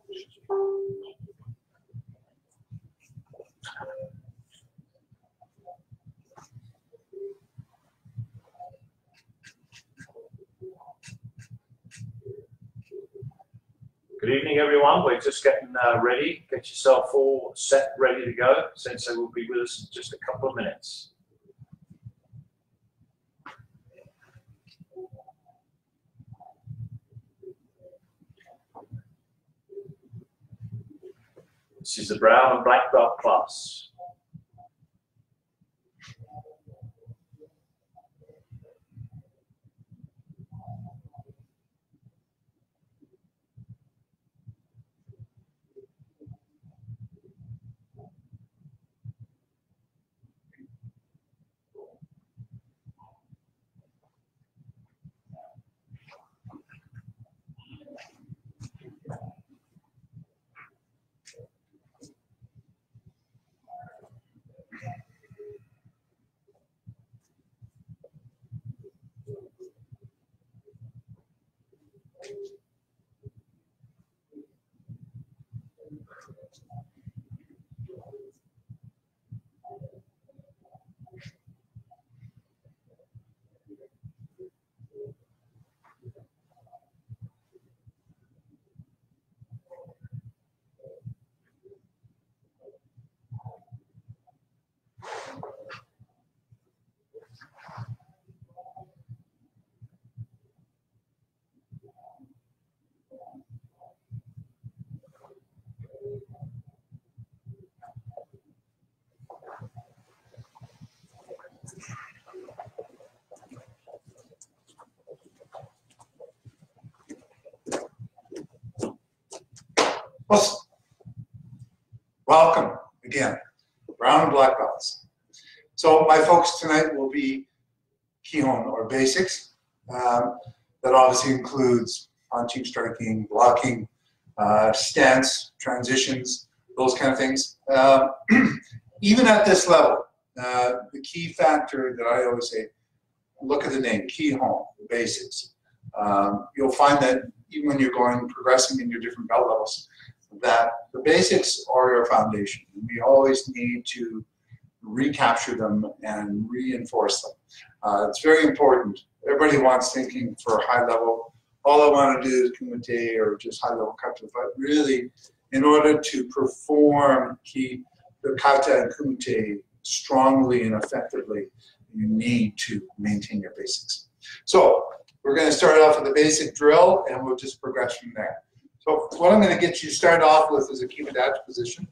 Good evening, everyone. We're just getting ready. Get yourself all set, ready to go. Sensei will be with us in just a couple of minutes. This is the brown and black belt class. Welcome again, brown and black belts. So my focus tonight will be Kihon or basics. That obviously includes punching, striking, blocking, stance, transitions, those kind of things. Even at this level, the key factor that I always say, look at the name, Kihon, the basics. You'll find that even when you're progressing in your different belt levels, that the basics are your foundation. We always need to recapture them and reinforce them. It's very important. Everybody wants thinking for high level. All I want to do is kumite or just high level kata, but really, in order to perform the kata and kumite strongly and effectively, you need to maintain your basics. So we're going to start off with a basic drill, and we'll just progress from there. So what I'm going to get you started off with is a kibidachi position.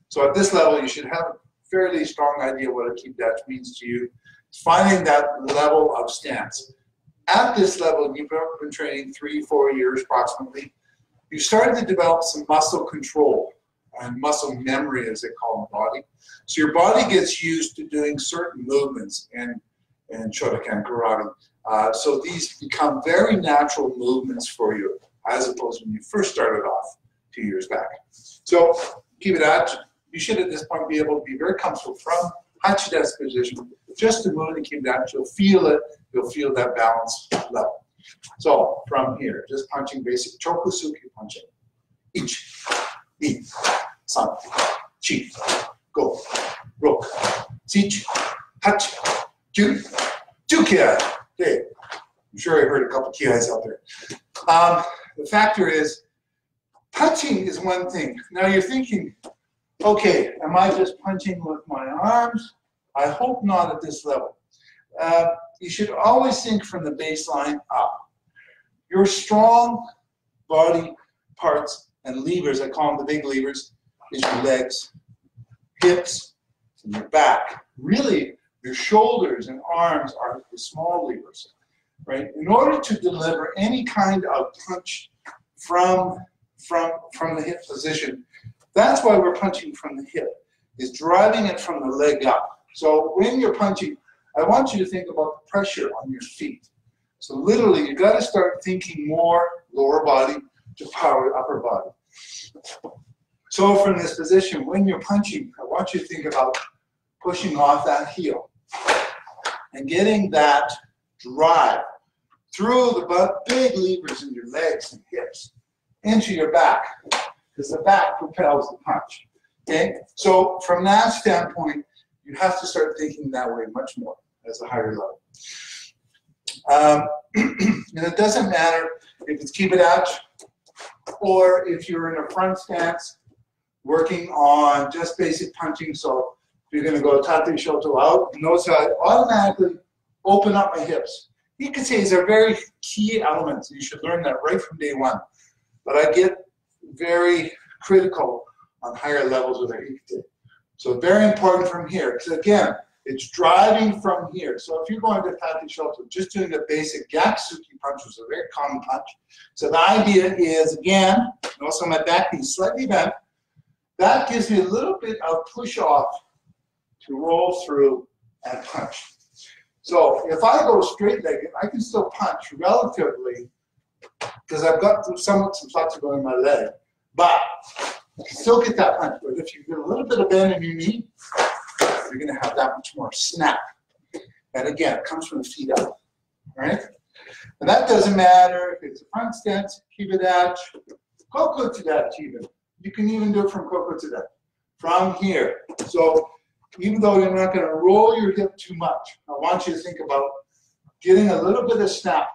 So at this level, you should have a fairly strong idea what a kibidachi means to you. Finding that level of stance. At this level, you've been training 3-4 years approximately. You started to develop some muscle control and muscle memory, as they call in the body. So your body gets used to doing certain movements in Shotokan karate. So these become very natural movements for you, as opposed to when you first started off 2 years back. So kibidachi, you should at this point be able to be very comfortable from hachidesu position, just to move in the kibidachi. You'll feel it, you'll feel that balance level. So from here, just punching basic chokusuki punching. Ich, ni, san, chi, go, rook, sich, hach, ju, jukia. Okay, I'm sure I heard a couple kiais out there. The factor is, punching is one thing. Now you're thinking, okay, am I just punching with my arms? I hope not at this level. You should always think from the baseline up. Your strong body parts and levers, I call them the big levers, is your legs, hips, and your back. Really, your shoulders and arms are the small levers, right? In order to deliver any kind of punch from the hip position, that's why we're punching from the hip, is driving it from the leg up. So when you're punching, I want you to think about the pressure on your feet. So literally, you got to start thinking more lower body to power upper body. So from this position, when you're punching, I want you to think about pushing off that heel and getting that drive through the big levers in your legs and hips into your back, because the back propels the punch. Okay? So from that standpoint, you have to start thinking that way much more as a higher level. And it doesn't matter if it's kibadachi or if you're in a front stance working on just basic punching. So if you're going to go tate shoto out, notice how I automatically open up my hips. Ikases are very key elements. You should learn that right from day one. But I get very critical on higher levels with our ikate. So very important from here. Because again, it's driving from here. So if you're going to tate shoto, just doing the basic yakusuki punch, which is a very common punch. So the idea is, again, also my back knee slightly bent. That gives me a little bit of push off to roll through and punch. So if I go straight legged, I can still punch relatively because I've got some flexibility in my leg, but you can still get that punch. But if you get a little bit of bend in your knee, you're going to have that much more snap. And again, it comes from the feet up, right? And that doesn't matter if it's a front stance, kibadachi, koko tadachi even. You can even do it from koko tadachi, from here. So even though you're not going to roll your hip too much, I want you to think about getting a little bit of snap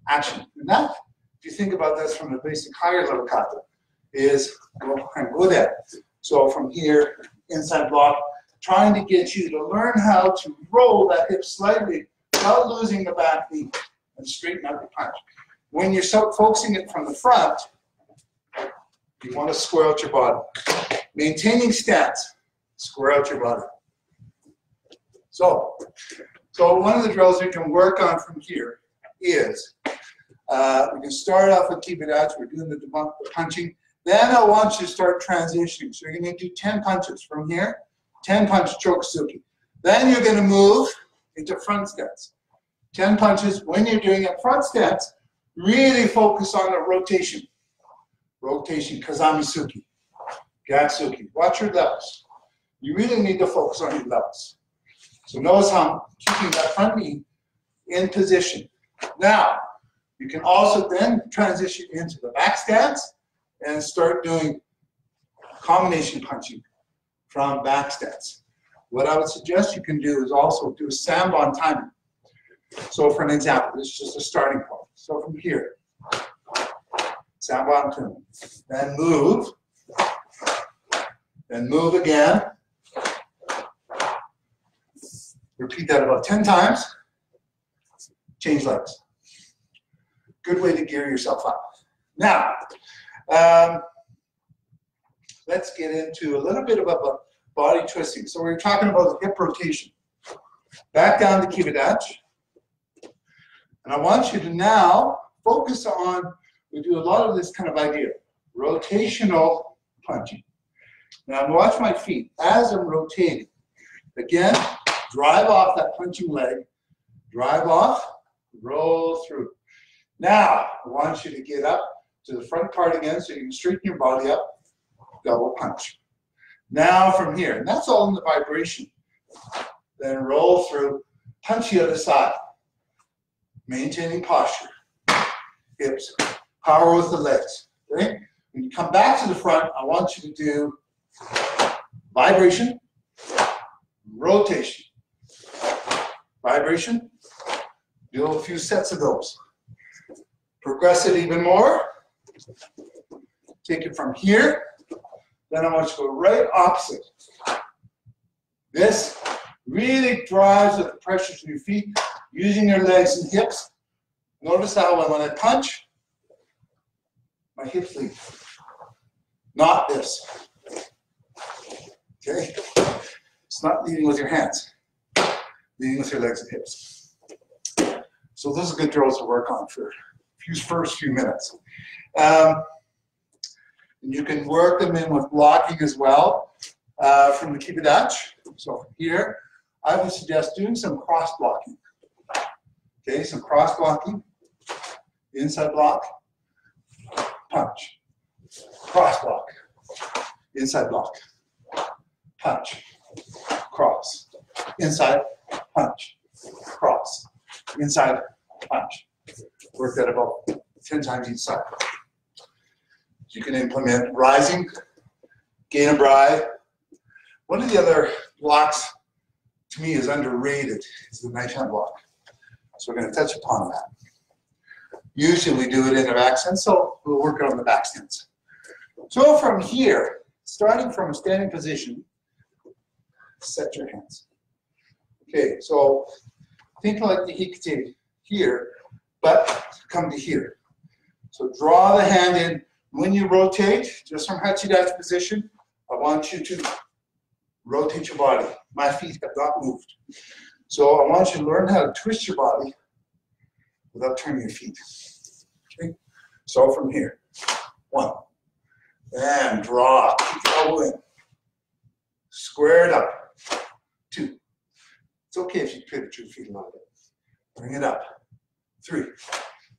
action. And that, if you think about this from the basic higher level kata, is go there. So from here, inside block, trying to get you to learn how to roll that hip slightly without losing the back knee and straighten out the punch. When you're focusing it from the front, you want to square out your body. Maintaining stance, square out your body. So one of the drills we can work on from here is, we can start off with kibadachi, we're doing the punching. Then I want you to start transitioning. So you're going to do 10 punches from here, 10 punch chokusuki. Then you're going to move into front stance. 10 punches. When you're doing a front stance, really focus on the rotation. Rotation, kazamisuki, gatsuki. Watch your levels. You really need to focus on your levels. So notice how I'm keeping that front knee in position. Now, you can also then transition into the back stance and start doing combination punching from back stance. What I would suggest you can do is also do a sanbon timing. So for an example, this is just a starting point. So from here, sanbon tune, then move again. Repeat that about 10 times. Change legs. Good way to gear yourself up. Now, let's get into a little bit of a body twisting. So we're talking about the hip rotation. Back down to kibadachi. And I want you to now focus on, we do a lot of this kind of idea, rotational punching. Now watch my feet as I'm rotating. Again, drive off that punching leg, drive off, roll through. Now, I want you to get up to the front part again so you can straighten your body up, double punch. Now from here, and that's all in the vibration. Then roll through, punch the other side. Maintaining posture, hips, power with the legs, okay? When you come back to the front, I want you to do vibration, rotation, vibration, do a few sets of those. Progress it even more. Take it from here. Then I want you to go right opposite. This really drives the pressures in your feet, using your legs and hips. Notice how when I punch, my hips lead. Not this. Okay? It's not leading with your hands. Leading with your legs and hips. So those are good drills to work on for first few minutes. And you can work them in with blocking as well from the kibadachi. So from here, I would suggest doing some cross blocking. Okay, some cross blocking, inside block, punch, cross block, inside block, punch, cross, inside, punch, cross, inside, punch. Work that about 10 times each side. You can implement rising, gain a bri. One of the other blocks, to me, is underrated, is the knife hand block. So we're going to touch upon that. Usually we do it in a back stand, so we'll work on the back stands. So from here, starting from a standing position, set your hands. Okay, so think like the hikite here, but come to here. So draw the hand in. When you rotate, just from hachidachi position, I want you to rotate your body. My feet have not moved. So I want you to learn how to twist your body without turning your feet. Okay? So from here, 1, and draw, keep your elbow in. Square it up, 2. It's okay if you pivot your feet a little bit. Bring it up, 3.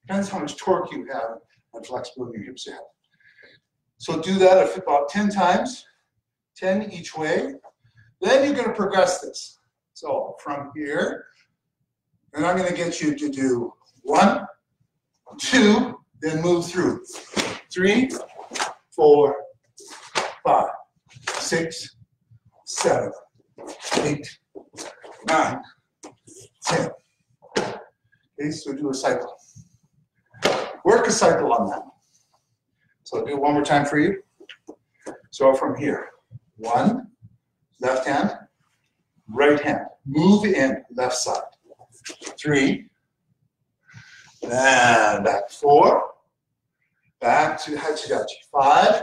Depends how much torque you have and flexibility in your hips you have. So do that about 10 times, 10 each way. Then you're going to progress this. So from here, and I'm going to get you to do 1, 2, then move through. 3, 4, 5, 6, 7, 8, 9, 10. Okay, so do a cycle. Work a cycle on that. So I'll do it one more time for you. So from here, 1, left hand, right hand, move in, left side. 3, and back 4, back to hachidachi. 5,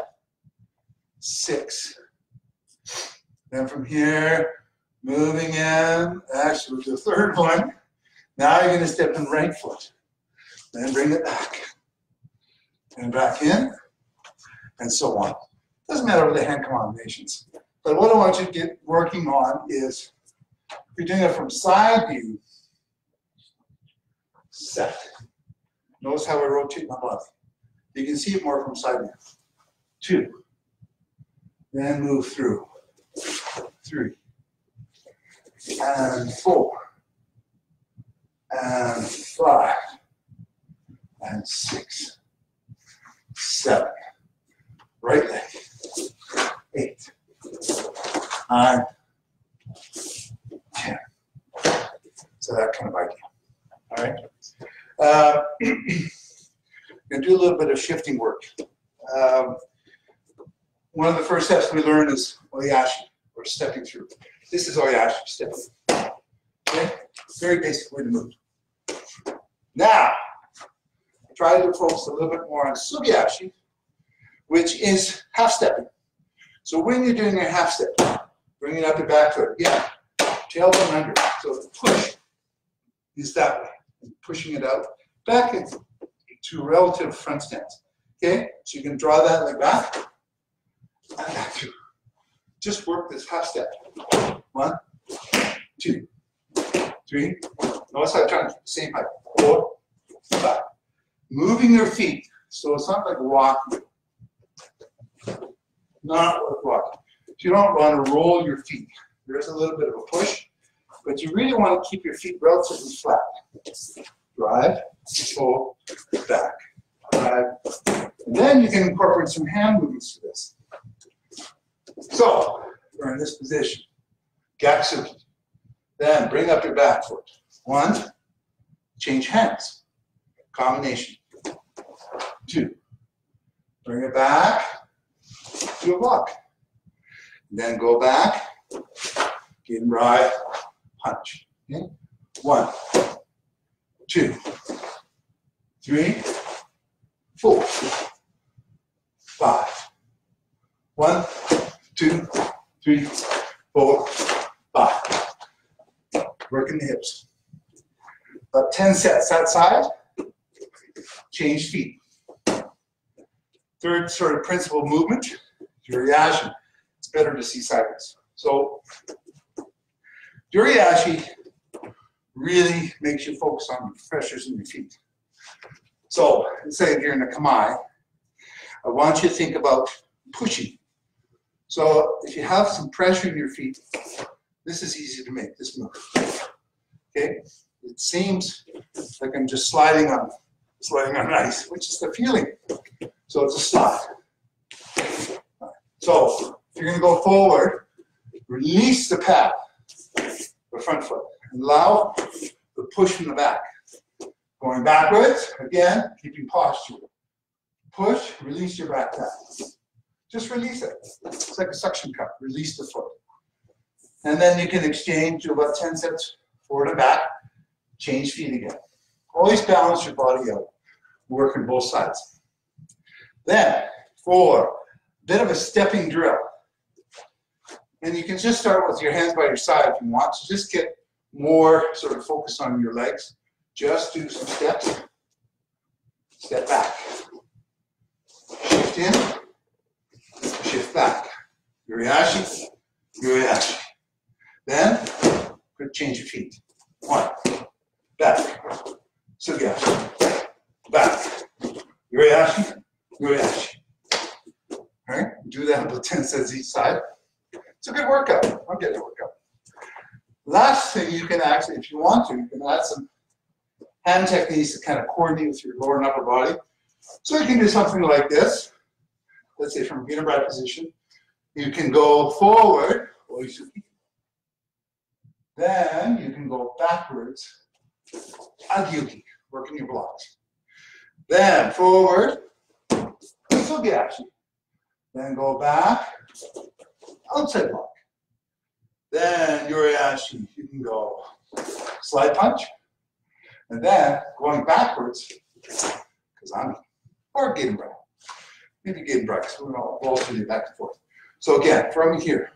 6. Then from here, moving in, actually we'll do the third one. Now you're going to step in right foot. Then bring it back. And back in, and so on. Doesn't matter with the hand combinations. But what I want you to get working on is, if you're doing it from side view, set. Notice how I rotate my body. You can see it more from side view. 2. Then move through. 3. And 4. And 5. And 6. 7. Right leg. 8. 9. 10. So that kind of idea. All right. Going to do a little bit of shifting work. One of the first steps we learn is oyashi, or stepping through. This is oyashi, stepping. Okay? Very basic way to move. Now, try to focus a little bit more on sugiashi, which is half stepping. So when you're doing a half step, bring it up and back to it. Yeah, tailbone under. So the push is that way. And pushing it out back into relative front stance. Okay, so you can draw that like that. And back through. Just work this half step. 1, 2, 3. Notice how I'm trying to keep the same height. 4, 5. Moving your feet. So it's not like walking. Not like walking. So you don't want to roll your feet. There is a little bit of a push, but you really want to keep your feet relatively flat. Drive, pull, back. Drive. And then you can incorporate some hand movements to this. So we're in this position. Gatsuki. Then bring up your back foot. 1, change hands. Combination. 2, bring it back to a block. Then go back, get right, punch. Okay? 1, 2, 3, 4, 5. 1, 2, 3, 4, 5. Working the hips. About 10 sets that side. Change feet. Third sort of principal movement, Juriashi. It's better to see sideways. So Juriashi really makes you focus on the pressures in your feet. So say here in the kamae, I want you to think about pushing. So if you have some pressure in your feet, this is easy to make, this move. Okay? It seems like I'm just sliding on ice, which is the feeling. So it's a slide. So if you're going to go forward, release the pad, the front foot. Allow the push from the back. Going backwards, again, keeping posture. Push, release your back pad. Just release it. It's like a suction cup. Release the foot. And then you can exchange, do about 10 sets forward and back. Change feet again. Always balance your body out. Work on both sides. Then, for a bit of a stepping drill. And you can just start with your hands by your side if you want. So just get more sort of focus on your legs. Just do some steps. Step back. Shift in. Shift back. Yuriashi. Yuriashi. Then, quick change of feet. 1. Back. Sugiashi. Back. Yuriashi. Yuriashi. All right? Do that about 10 sets each side. It's a good workout. I'll get the workout. Last thing you can actually, if you want to, you can add some hand techniques to kind of coordinate with your lower and upper body. So you can do something like this. Let's say from beginner bride position. You can go forward. Then you can go backwards. Agyuki, working your blocks. Then forward. Sugiashi. Then go back. Outside block. Then Yuriashi, you can go slide punch. And then going backwards, Kazami, or Gaiden Bride. Maybe Gaiden Bride, because we're going to alternate back and forth. So again, from here,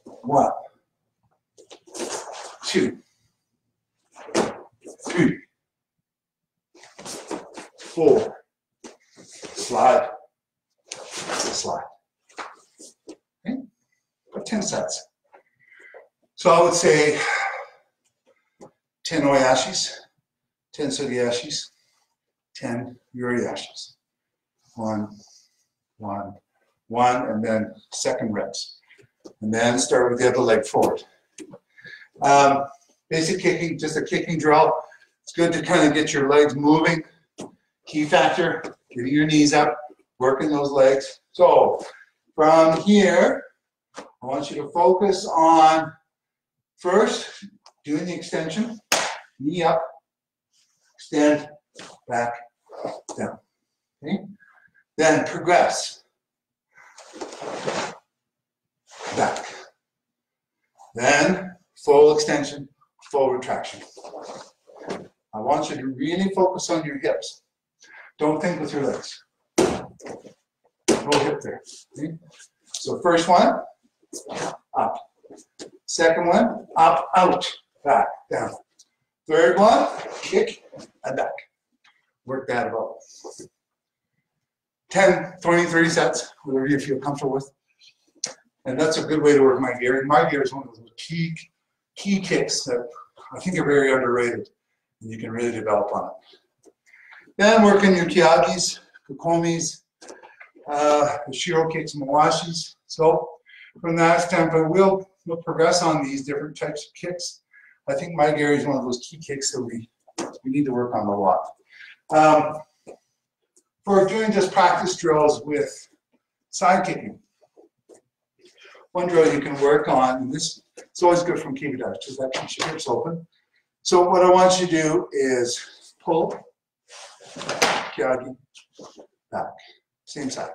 1, 2, 3, 4, slide, slide. Okay? About 10 sets. So I would say 10 oyashis, 10 sugiyashis, 10 yuriashis. 1, 1, 1, and then second reps. And then start with the other leg forward. Basic kicking, just a kicking drill. It's good to kind of get your legs moving. Key factor, getting your knees up, working those legs. So from here, I want you to focus on first doing the extension, knee up, extend, back, down. Okay? Then progress. Back. Then full extension, full retraction. I want you to really focus on your hips. Don't think with your legs. No hip there. Okay? So first one, up. Second one, up, out, back, down. Third one, kick and back. Work that about 10, 20, 30 sets, whatever you feel comfortable with. And that's a good way to work my gear. And my gear is one of those key kicks that I think are very underrated, and you can really develop on it. Then working your kiagis, kokomis, shiro kicks, and mawashis. So from that standpoint, we'll progress on these different types of kicks. I think my gear is one of those key kicks that we need to work on a lot. For doing just practice drills with side kicking, one drill you can work on, and this it's always good from Kibidachi because that keeps your hips open. So what I want you to do is pull, kiagi, back, same side.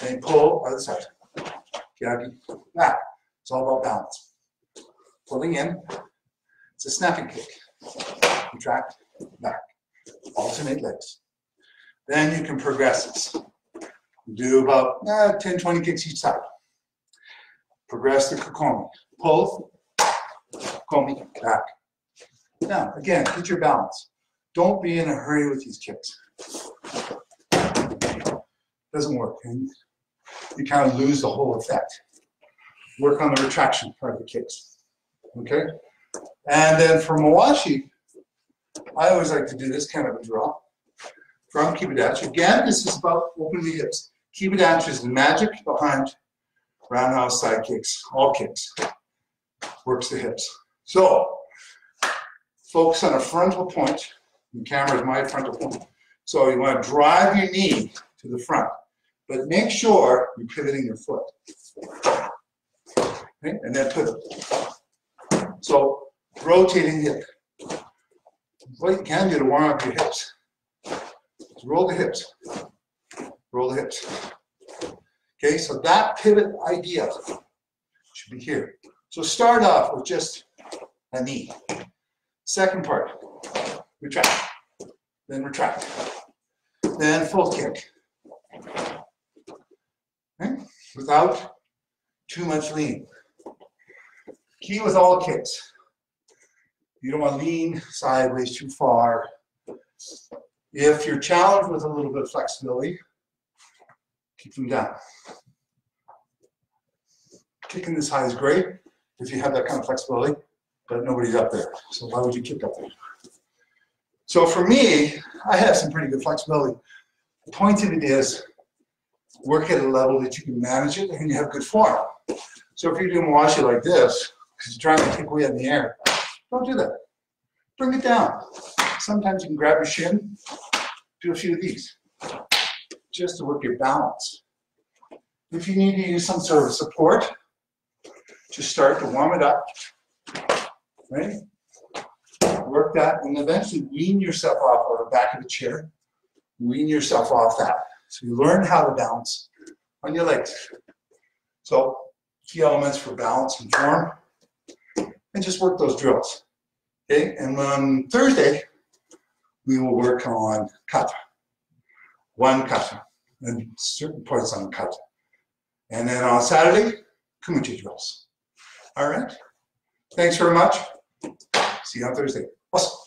Then pull, other side, kiagi, back. It's all about balance. Pulling in, it's a snapping kick. Retract, back. Alternate legs. Then you can progress this. Do about 10, 20 kicks each side. Progress the kokomi. Pull, kokomi, back. Now, again, get your balance. Don't be in a hurry with these kicks. Doesn't work. And you kind of lose the whole effect. Work on the retraction part of the kicks. Okay? And then for Mawashi, I always like to do this kind of a drill from Kibidachi. Again, this is about opening the hips. Kibidachi is the magic behind roundhouse side kicks, all kicks. Works the hips. So, focus on a frontal point. The camera is my frontal point. So you want to drive your knee to the front. But make sure you're pivoting your foot. Okay? And then pivot. So rotating hip. What you can do to warm up your hips is roll the hips. Roll the hips. Okay, so that pivot idea should be here. So start off with just a knee. Second part, retract. Then retract. Then full kick. Okay? Without too much lean. Key with all kicks. You don't want to lean sideways too far. If you're challenged with a little bit of flexibility, keep them down. Kicking this high is great if you have that kind of flexibility, but nobody's up there. So why would you kick up there? So for me, I have some pretty good flexibility. The point of it is work at a level that you can manage it and you have good form. So if you're doing washi like this, because you're trying to kick way in the air, don't do that. Bring it down. Sometimes you can grab your shin, do a few of these, just to work your balance. If you need to use some sort of support, just start to warm it up, right? Work that, and eventually wean yourself off of the back of the chair. Wean yourself off that. So you learn how to balance on your legs. So key elements for balance and form, and just work those drills. Okay, and on Thursday, we will work on kata. One kata, and certain points on kata. And then on Saturday, kumite drills. All right, thanks very much. See you on Thursday. Awesome.